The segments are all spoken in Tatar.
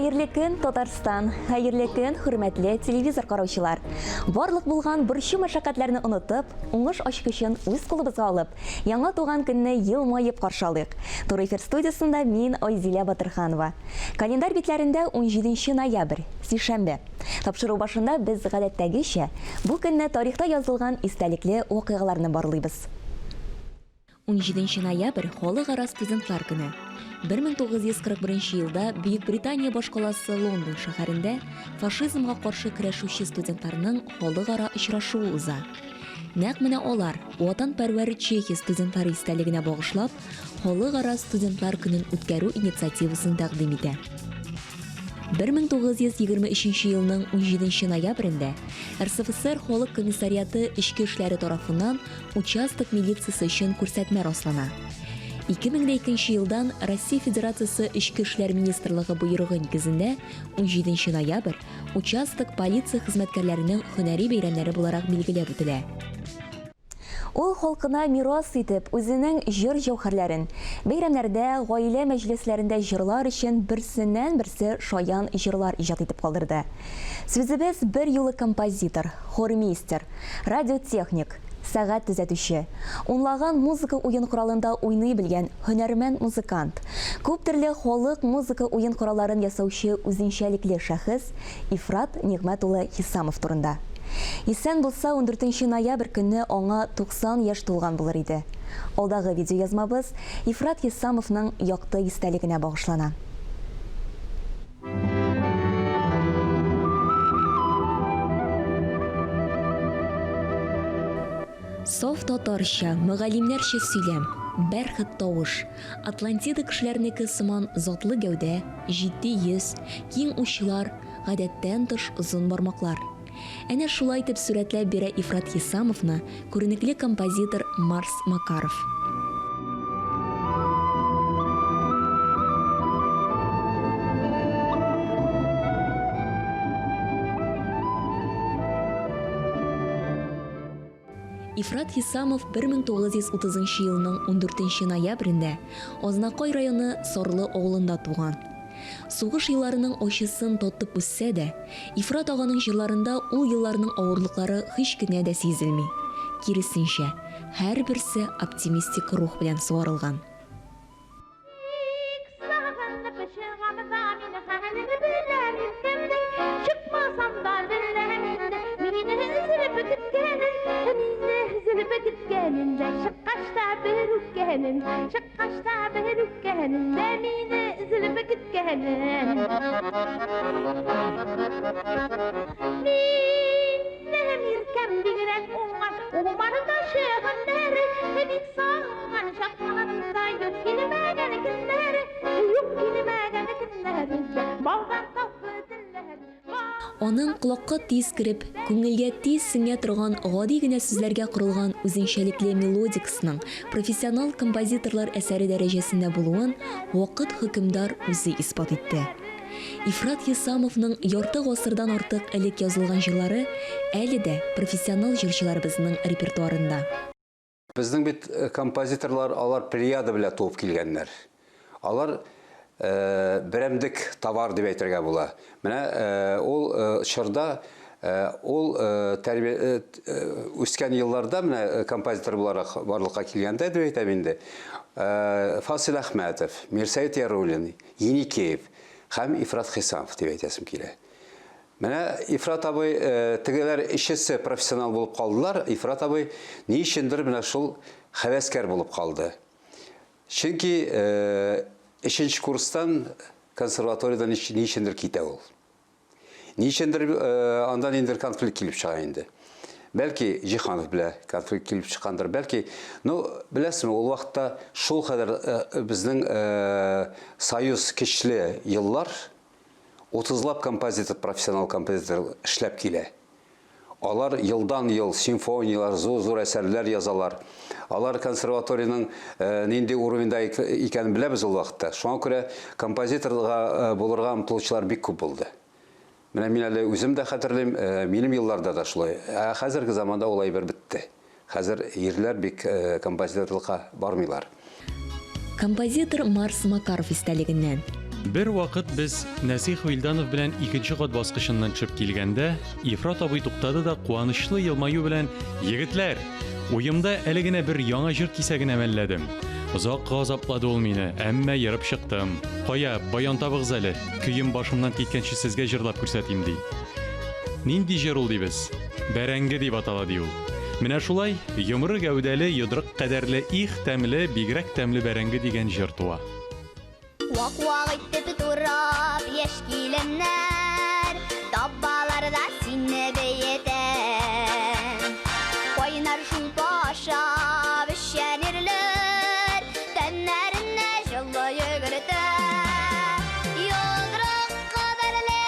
Хайырлы көн, Татарстан, хайырлы көн, хөрмәтле телевизор караучылар. Барлык булган борчу мәшәкатьләрне онытып, уңыш ачкычын үз кулыбызга алып, яңа туган көнне елмаеп каршылыйк. Тур эфир студиясында мин Айзилә Батырханова. Календарь битләрендә 17 ноябрь, сишәмбе. Тапшыру башында без гадәттәгечә бу көнне тарихта язылган истәлекле вакыйгаларны барлыйбыз. 17 ноябрь халыкара студентлар көне. 1941 елда Бөек Британия башкаласы Лондон шәһәрендә фашизмга каршы көрәшүче студентларның халыкара очрашуы уза. Нәкъ менә алар ватанпәрвәр Чехия студентлары истәлегенә багышлап, халыкара студентлар көнен үткәрү инициативасын тәкъдим итә. 1923 елның 17 ноябрендә РСФСР Халык комиссариаты эчке эшләре тарафыннан участок милициясе өчен күрсәтмә раслана. 2002 елдан Россия Федерациясы эчке эшләр министрлыгы буйрыгы нигезендә 17 ноябрь участок полиция хезмәткәрләренең һөнәри бәйрәмнәре буларак билгеләп үтелә. Ул халкына мирас итеп үзенең җыр-җәүһәрләрен бәйрәмнәрдә, гаилә мәҗлесләрендә җырлар өчен берсеннән-берсе шаян җырлар иҗат итеп калдырды. Сүзебез бер юлы композитор, хормейстер, радиотехник, сәгать төзәтүче, унлаган музыка уен коралында уйный белгән һөнәрмән музыкант, күп төрле халык музыка уен коралларын ясаучы үзенчәлекле шәхес Ифрат Нигъмәт улы Хисамов турында. Исән булса 14 ноябрь көнне аңа 90 яшь тулган булыр иде. Алдагы видеоязмабыз Ифрат Хисамовның якты истәлегенә багышлана. Соф татарча, мөгаллимнәрчә сөйләм, бәрхет тавыш, Атлантида кешеләрнеке сыман затлы гәүдә, җитди йөз, киң учлар, гадәттән тыш озын бармаклар. Әнә шулай итеп сурәтләп бирә Ифрат Хисамовны күренекле композитор Марс Макаров. Ифрат Хисамов 1930 елның 14 ноябрендә Азнакай районы Сарлы авылында туган. Сугыш елларының ачысын татып үссә дә, Ифрат аганың җырларында ул елларның авырлыклары һич кенә дә сизелми. Киресенчә, һәрберсе оптимистик рух белән суарылган. Аның колакка тиз кирип, күңелгә тиз сеңә торган гади генә сүзләргә корылган үзенчәлекле мелодикасының профессионал композиторлар әсәре дәрәҗәсендә булуын вакыт хөкемдар үзе испат итте. Ифрат Хисамовның ярты гасырдан артык элек язылган җырлары әле дә профессионал җырчыларыбызның репертуарында. Безнең бит композиторлар алар прияда белән туып килгәннәр. Алар берәмдек товар дип әйтергә була. Менә ул чорда ул тәрбия үскән елларда менә композитор буларак барлыкка килгәндә дип әйтәм инде. Фасил Әхмәтов, Мирсәет Яруллин, Еникеев һәм Ифрат Хисамов дип әйтәсем килә. Менә Ифрат абый тегеләр ишесе профессионал булып калдылар. Ифрат абый ни өчендер менә шул хәвәскәр булып калды. Чөнки 3нче курстан консерваториядан ни өчендер китә ул. Ни өчендер андан индер конфликт килеп чыга инде. Бәлки Җиһанов белән конфликт килеп чыккандыр, бәлки, беләсезме, ул вакытта шул кадәр безнең союз көчле еллар 30лап композитор, профессионал композитор эшләп килә. Алар елдан ел симфониялар, зур әсәрләр язалар. Алар консерваторияның нинди уровеньда икәнен беләбез ул вакытта. Шуңа күрә композиторга булырга омтылучылар бик күп булды. Менә мин әле үзем дә хәтерлим, минем елларда да шулай. Хәзерге заманда улай бер бетте. Хәзер ирләр бик композиторлыкка бармыйлар. Композитор Марс Макаров истәлегеннән Бер вакыт без Нәсих Вилданов белән икенче кат баскычыннан төшеп килгәндә, Ифрат абый туктады да куанычлы елмаю белән: "Егетләр, уемда әле генә бер яңа җыр кисәген әмәлләдем. Озак газаплады ул мине, әмма ярып чыктым. Кая, баян табыгыз әле, көем башымнан киткәнче сезгә җырлап күрсәтим" ди. Нинди җыр ул дибез? Бәрәңге дип атала ди ул. Менә шулай, йомры гәүдәле, йодрык кадәрле, их тәмле, бигрәк тәмле бәрәңге дигән җыр туа. Вак-вак итеп турап яшь киленнәр, табаларда сине бәйтәм. Кайнар шул паша бишәнерләр, тәннәренә җылы йөгертә. Йодрык кадәрле,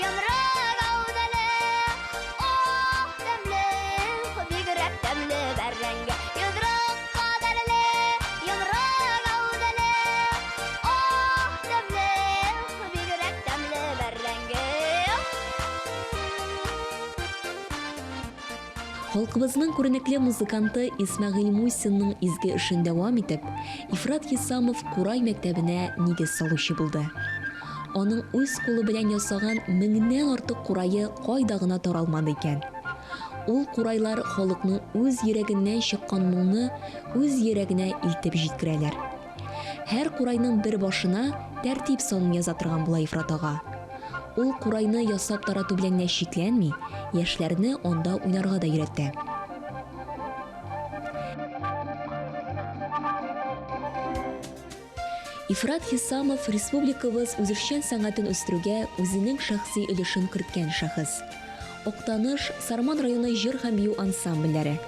йомрак гәүдәле, ох тәмле, бигрәк тәмле бәрәңге. Йодрык кадәрле, йомрак гәүдәле, ох тәмле, бигрәк тәмле бәрәңге. Халкыбызның күренекле музыканты Исмәгыйль Мусинның изге эшен дәвам итеп, Ифрат Хисамов Курай мәктәбенә нигез салучы булды. Аның үз кулы белән ясаган меңнән артык курае кайда гына таралмады икән. Ул курайлар халыкның үз йөрәгеннән чыккан моңны үз йөрәгенә илтеп җиткерәләр. Һәр курайның бер башына тәртип санын яза торган була Ифрат ага. Ул курайны ясап тарату белән генә шикләнми, яшьләрне анда уйнарга да өйрәтә. Ифрат Хисамов республикабыз үзешчән сәнгатен үстерүгә үзенең шәхси өлешен керткән шәхес. Октаныш, Сарман районы җыр һәм бию ансамбльләре,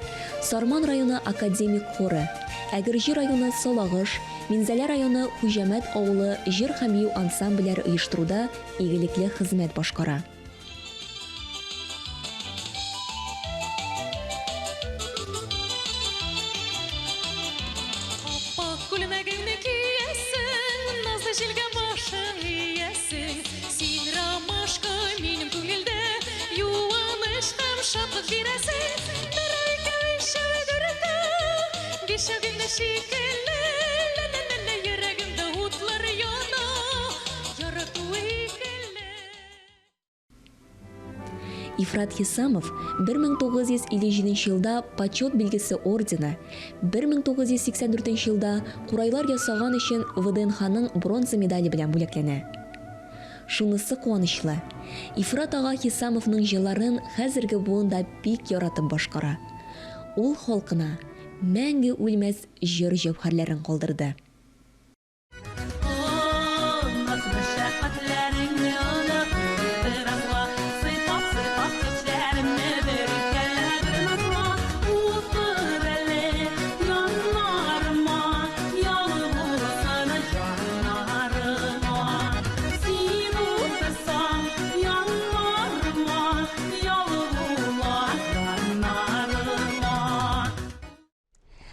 Сарман районы академик хоры, Әгерҗи районы Салагыш, Минзәлә районы Хуҗамәт авылы җыр һәм бию ансамбльләре оештыруда игелекле хезмәт башкара. Күлмәгеңне киесең, назлы җилгә башың иясең. Син ромашка минем күңелдә, юаныч һәм шатлык бирәсең. Бер ай ишәү гөрәтә, бишәгеңдә шикелле, лә-лә-лә, йөрәгемдә утлар яна, ярату икелле. Ифрат Хисамов 1957 елда почет билгесе ордена, 1984 елда курайлар ясаган өчен ВДНХның бронза медале белән бүләкләнә. Шунысы куанычлы. Ифрат ага Хисамовның җырларын хәзерге буында бик яратып башкара. Ул халкына мәңге үлмәс җыр җәүһәрләрен калдырды.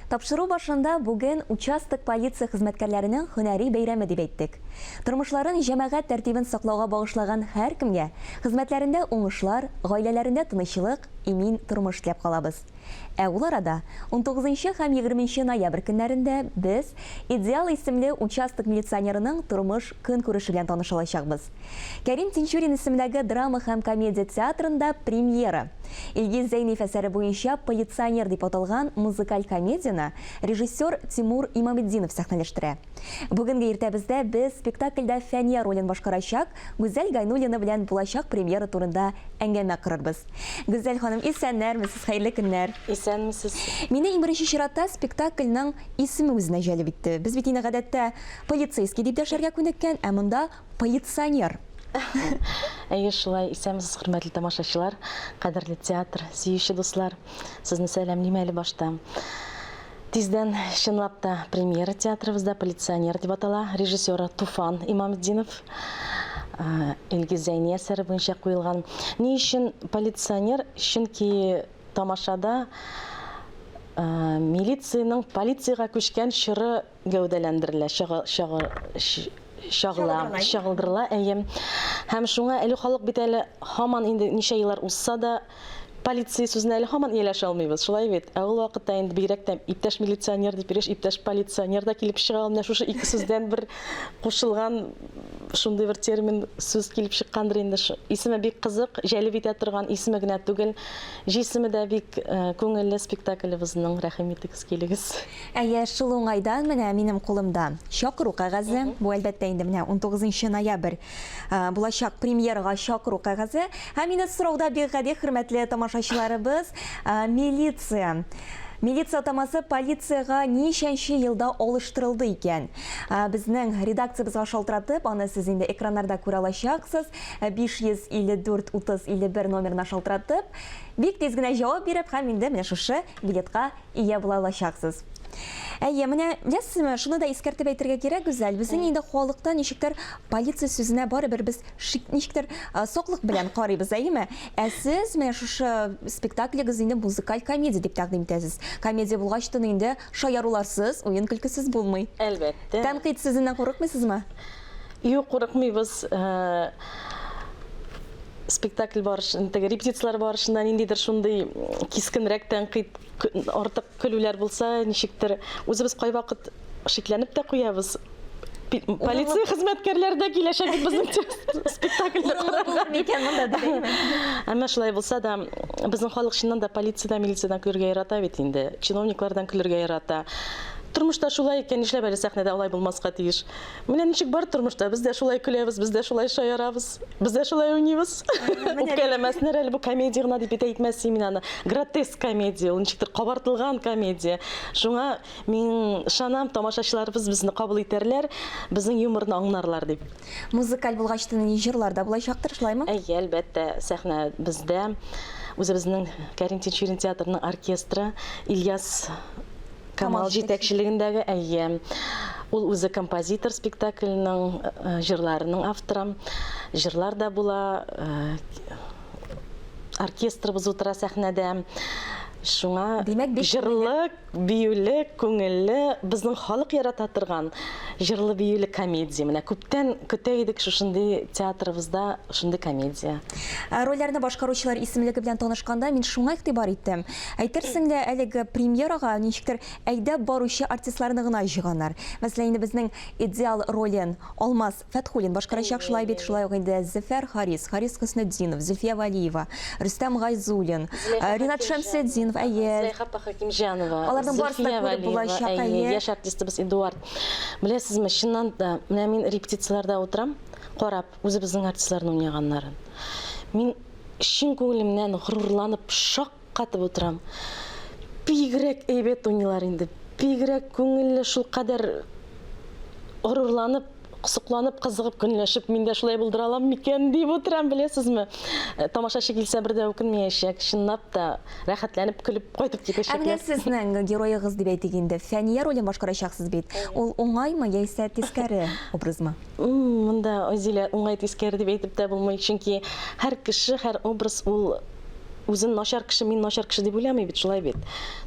Тапшыру башында бүген участок полиция хезмәткәрләренең һөнәри бәйрәме дип әйттек. Тормышларын җәмәгать тәртибен саклауга багышлаган һәркемгә хезмәтләрендә уңышлар, гаиләләрендә тынычлык, имин тормыш теләп калабыз. Ә ул арада 19 һәм 20 ноябрь көннәрендә без Идеал исемле участок милиционерының тормыш көнкүреше белән таныша алачакбыз. Кәрим Тинчурин исемендәге драма һәм комедия театрында премьера. Илгиз Зәйнев әсәре буенча полиционер дип аталган музыкаль комедияны режиссер Тимур Имаметдинов сәхнәләштерә. Бүгенге иртәбездә без спектакльдә Фәния ролен башкарачак Гүзәл Гайнуллина белән булачак премьера турында әңгәмә кырырбыз. Гүзәл ханым, исәннәрмесез, хәерле көннәр. Исәнмесез. Мине беренче чиратта спектакльнең исеме үзенә җәлеп итте. Без бит инде гадәттә полицейский дип дәшәргә күнеккән, ә монда полиционер. Әйе, шулай, исәнмесез, хөрмәтле тамашачылар, кадерле театр, сөюче дуслар. Сезне сәламлыйм әле башта. Тиздән чынлап та премьера театрыбызда полиционер дип атала. Режиссеры Туфан Имаметдинов. Илгиз Зәйнев әсәре буенча куелган. Ни өчен полиционер? Чөнки тамашада милицияның полицияга күчкән чоры гәүдәләндерелә, шагылдырыла. Һәм шуңа әле халык бит әле һаман инде ничә еллар узса да полиция сүзен әле һаман ияләшә алмыйбыз. Шулай бит. Ә ул вакытта инде бигрәк тә иптәш милиционер дип биреш, иптәш полиционер да килеп чыга. Менә шушы ике сүздән бер кушылган шундый бер термин сүз килеп чыккандыр инде. Исеме бик кызык, җәлеп итә торган исеме генә түгел. Җисеме дә бик күңелле спектаклебезнең, рәхим итегез килегез. Әйе, шул уңайдан менә минем кулымда чакыру кәгазе. Бу әлбәттә инде менә 19 ноябрь булачак премьерага чакыру кәгазе. Һәм мине сорауда бик гади хөрмәтле тамашачыларыбыз, милиция. Милиция тамасы полицияга ничәнче елда алыштырылды икән? Безнең редакциябызга шалтыратып, аны сез инде экраннарда күрә алачаксыз. 554-30-51 номерына шалтыратып, бик тиз генә җавап биреп, һәм инде менә шушы билетка ия була алачаксыз. Әйе, менә беләсезме, шуны да искәртеп әйтергә кирәк, Гүзәл. Безнең инде халыкта ничектер полиция сүзенә барыбер без ничектер соклык белән карыйбыз, әйеме? Ә сез менә шушы спектаклегез инде музыкаль комедия дип тәкъдим итәсез. Комедия булгач та инде шаяруларсыз, уен көлкесез булмый. Әлбәттә. Тәнкыйть сүзеннән курыкмыйсызмы? Юк, курыкмыйбыз. Спектакль барышында, репетициялар барышында ниндидер шундый кискенрәк тәнкыйть, артык көлүләр булса, ничектер үзебез кайвакыт шикләнеп тә куябыз. Полиция хезмәткәрләре дә киләчәк бит безнең спектакльне карарга. Әмма шулай булса да, безнең халык чыннан да полициядан, милициядан көлергә ярата бит инде. Чиновниклардан көлергә ярата. Тормышта шулай икән, нишләп әле сәхнәдә алай булмаска тиеш. Менә ничек бар тормышта, без дә шулай көләбез, без дә шулай шаярабыз, без дә шулай уйныйбыз. Үпкәләмәснәр әле бу комедия гына дип әйтмәсем мин аны. Гротеск комедия, ул ничектер кабартылган комедия. Шуңа мин ышанам, тамашачыларыбыз безне кабул итәрләр, безнең юморны аңларлар дип. Музыкаль булгач та җырларда булачактыр, шулаймы? Әйе, әлбәттә, сәхнә бездә үзебезнең Кәрим Тинчурин театрының оркестры Ильяс Камал җитәкчелегендәге, әйе, ул үзе композитор, спектакльнең җырларының авторы. Җырлар да була, оркестрыбыз утыра сәхнәдә. Шуңа җырлы, биюле, күңелле, безнең халык ярата торган җырлы, биюле комедия. Менә күптән көтә идек шушындый театрыбызда шундый комедия. Рольләрне башкаручылар исемлеге белән танышканда мин шуңа игътибар иттем. Әйтерсең дә, әлеге премьерага ничектер әйдәп баручы артистларны гына җыйганнар. Мәсәлән, инде безнең идеал ролен Алмаз Фәтхуллин башкарачак, шулай бит, шулай ук инде Зөфәр Харис, Харис Хөснетдинов, Зөлфия Валиева, Рөстәм Гайзуллин, Ринат Шәмсетдинов, әйе. Зәйхапа Хакимҗанова, Аларның барысы да күреп булачак, әйе. Яшь артистыбыз Эдуард. Беләсезме, чыннан да, менә мин репетицияларда утырам, карап, үзебезнең артистларны уйнаганнарын. Мин чын күңелемнән горурланып, шаккатып утырам. Бигрәк әйбәт уйныйлар инде. Бигрәк күңелле, шул кадәр горурланып, кысыкланып, кызыгып, көнләшеп, мин дә шулай булдыра алам микән дип утырам, беләсезме? Тамашачы килсә бер дә үкенмәячәк, чынлап та рәхәтләнеп көлеп кайтып китәчәк. Ә менә сезнең героегыз дип әйтик инде, Фәния ролен башкарачаксыз бит. Ул уңаймы яисә тискәре образмы? Монда Азилә уңай тискәре дип әйтеп тә булмый, чөнки һәр кеше, һәр образ ул үзен начар кеше, мин начар кеше дип уйламый бит, шулай бит.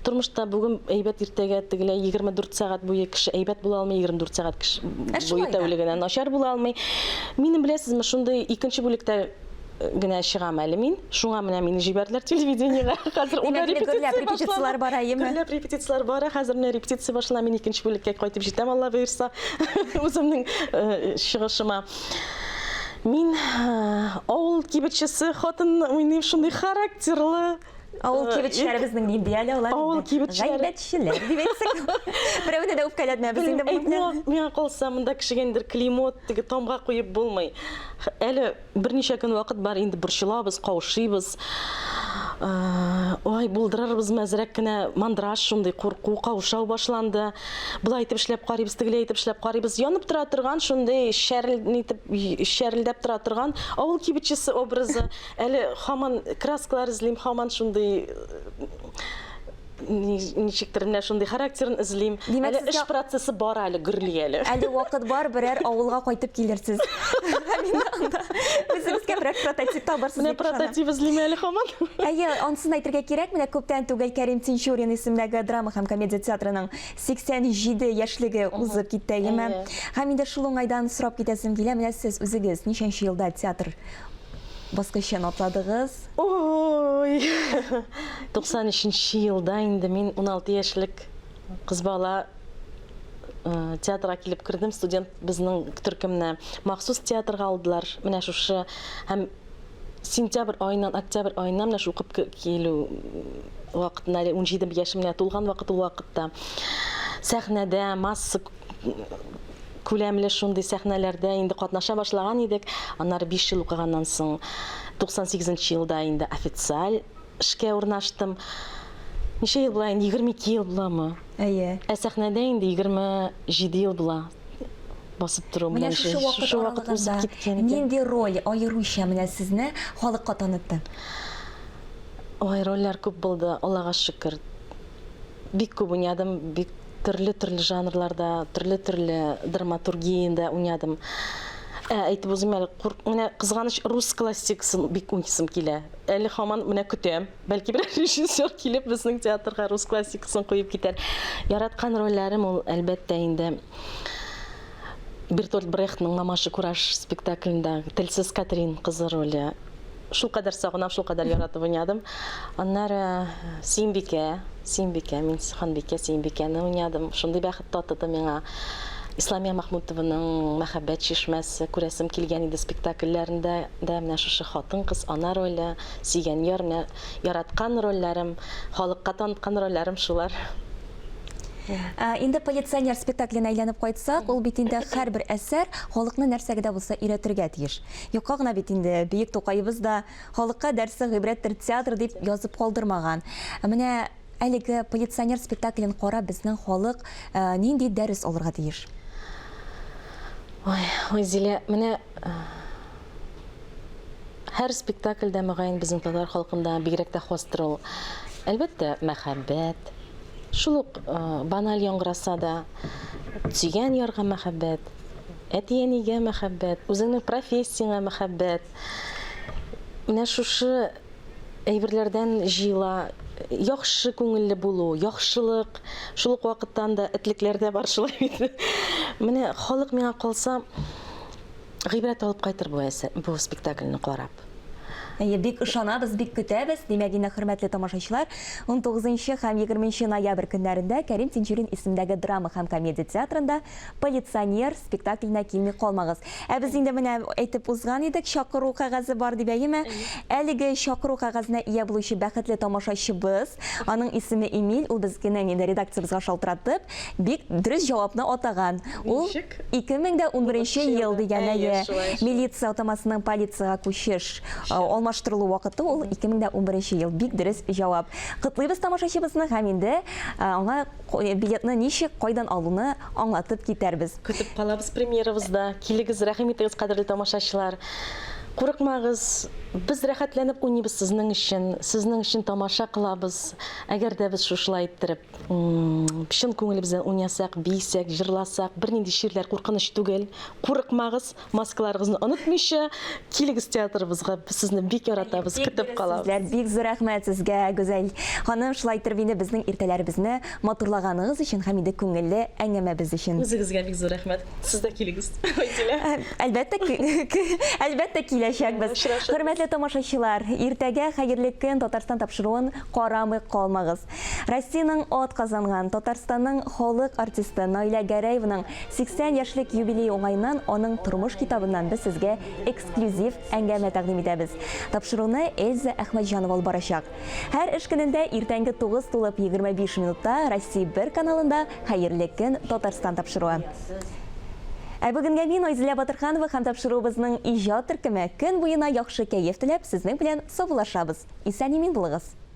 Тормышта бүген әйбәт, иртәгә тегелә 24 сәгать буе кеше әйбәт була алмый, 24 сәгать буе тәүлегенә начар була алмый. Минем беләсезме, шундый икенче бүлектә генә чыгам әле мин. Шуңа менә мине җибәрделәр телевидениегә. Хәзер унда репетициялар бара, әйеме? Репетициялар бара. Хәзер менә репетиция башлана, мин икенче бүлеккә кайтып җитәм, Алла боерса, үземнең чыгышыма. Мин авыл кибетчесе хатын уйныйм, шундый характерлы. Авыл кибетчеләребезнең нинди әле алар? Авыл кибетчеләре. Гайбәтчеләр дип әйтсәк. Берәүне дә үпкәләтмәбез инде бүген. Миңа калса, монда кешегәндер климат, теге тамга куеп булмый. Әле берничә көн вакыт бар, инде борчылабыз, каушыйбыз. Ой, булдырырбыз мәзрәк кенә мандраж, шундый курку, каушау башланды. Булай итеп эшләп карыйбыз, тегеләй итеп эшләп карыйбыз. Янып тора торган, шундый шәрелдәп тора торган авыл кибетчесе образы. Әле һаман краскалар излим, һаман шундый ничектер менә шундый характерын излим. Әле эш процессы бар әле, гөрли әле. Әле вакыт бар, берәр авылга кайтып килерсез. Үзебезгә берәр прототип табарсыз. Менә прототип излим әле һаман. Әйе, анысын әйтергә кирәк, менә күптән түгел Кәрим Тинчурин исемлеге драма һәм комедия театрының 87 яшьлеге узып китте, әйеме? Һәм инде шул уңайдан сорап китәсем килә, менә сез үзегез ничәнче елда театр баскычын атладыгыз? Ой! 93 елда инде мин 16 яшьлек кыз бала театрга килеп кирдем. Студент безнең төркемне махсус театрга алдылар. Менә шушы һәм сентябрь айынан, октябрь айынан менә шу укып килү вакытында 17 яшемне тулган вакыт ул вакытта сәхнәдә масса күләмле шундый сәхнәләрдә инде катнаша башлаган идек. Аннары 5 ел укыганнан соң 98 елда инде официаль эшкә урнаштым. Ничә ел була? 22 ел буламы? Әйе. Сәхнәдә инде 27 ел була. Басып тору Менә белән шушы вакыт узып аралыгында киткән икән. нинди роль аеруча менә сезне халыкка танытты? Ой, рольләр күп булды, Аллага шөкер. Бик күп уйнадым, бик төрле жанрларда, төрле драматургияда уйнадым. Әйтеп үзем әле менә кызганыч рус классикасын бик уйнасым килә. Әле һаман менә көтәм. Бәлки бер режиссер килеп безнең театрга рус классикасын куеп китәр. Яраткан рольләрем ул әлбәттә инде Бертольд Брехтның Мамаша Кураж спектаклендә Телсез Катрин кызы роле. Шул кадәр сагынам, шул кадәр яратып уйнадым. Аннары Симбикә, мин Ханбикә Симбикәне уйнадым. Шундый бәхет татыды миңа. Исламия Махмутованың Мәхәббәт чишмәсе күрәсем килгән иде спектакльләрендә дә менә шушы хатын кыз ана роле, сөйгән яр, менә яраткан рольләрем, халыкка таныткан рольләрем шулар. Инде полиционер спектакленә әйләнеп кайтсак, ул бит инде һәрбер әсәр халыкны нәрсәгә дә булса өйрәтергә тиеш. Юкка гына бит инде Бөек Тукайыбыз да халыкка дәрсе гыйбрәттер театр дип язып калдырмаган. Менә әлеге полиционер спектаклен карап безнең халык нинди дәрес алырга тиеш? Ой, Зилә, менә һәр спектакльдә мөгаен безнең татар халкында бигрәк тә хастыр ул. Әлбәттә, мәхәббәт. Шул ук баналь яңгыраса да, сөйгән ярга мәхәббәт, әти-әнигә мәхәббәт, үзеңнең профессияңа мәхәббәт. Менә шушы әйберләрдән җыела яхшы күңелле булу, яхшылык, шул ук вакыттан да этлекләр дә бар шулай бит. Менә халык миңа калса гыйбрәт алып кайтыр бу спектакльне карап. Бик ышанабыз, бик көтәбез. Димәк, инде хөрмәтле тамашачылар, 19 һәм 20 ноябрь көннәрендә Кәрим Тинчурин исемендәге драма һәм комедия театрында полиционер спектакленә килми калмагыз. Без инде менә әйтеп узган идек, чакыру кәгазе бар дип әйеме? Әлеге чакыру кәгазенә ия булучы бәхетле тамашачыбыз, аның исеме Эмиль, ул безнең инде редакциябызга шалтыратып, бик дөрес җавапны атаган. Ул 2011 ел дигән милиция автомасының полициягә күчеш алмаштырылу вакыты ул 2011 ел. Бик дөрес җавап. Котлыйбыз тамашачыбызны һәм инде аңа билетны ничек, кайдан алуны аңлатып китәрбез. Көтеп калабыз премьерабызда. Килегез, рәхим итегез, кадерле тамашачылар. Курыкмагыз, без рәхәтләнеп уйныйбыз сезнең өчен тамаша кылабыз. Әгәр дә без шушылай иттереп, чын күңелебездән уйнасак, бисәк, җырласак, бернинди ширләр куркыныч түгел. Курыкмагыз, маскаларыгызны онытмыйча, килегез театрыбызга, без сезне бик яратабыз, көтеп калабыз. Бик зур рәхмәт сезгә, Гүзәл ханым, шулай итеп инде безнең иртәләребезне матурлаганыгыз өчен һәм инде күңелле әңгәмәбез өчен. Үзегезгә бик зур рәхмәт. Сез дә килегез. Әлбәттә киләчәкбез. Хөрмәтле тамашачылар, иртәгә хәерле көн Татарстан тапшыруын карамый калмагыз. Россиянең ат казанган Татарстанның халык артисты Наилә Гәрәевның 80 яшьлек юбилей уңайыннан аның тормыш китабыннан без сезгә эксклюзив әңгәмә тәкъдим итәбез. Тапшыруны Эльза Әхмәтҗанова алып барачак. Һәр эш көнендә иртәнге 9:25 минутта Россия 1 каналында хәерле көн Татарстан тапшыруы. Бүгенгә мин Айзилә Батырханова һәм тапшыруыбызның иҗат төркеме көн буена яхшы кәеф теләп сезнең белән саубуллашабыз. Исән-имин булыгыз.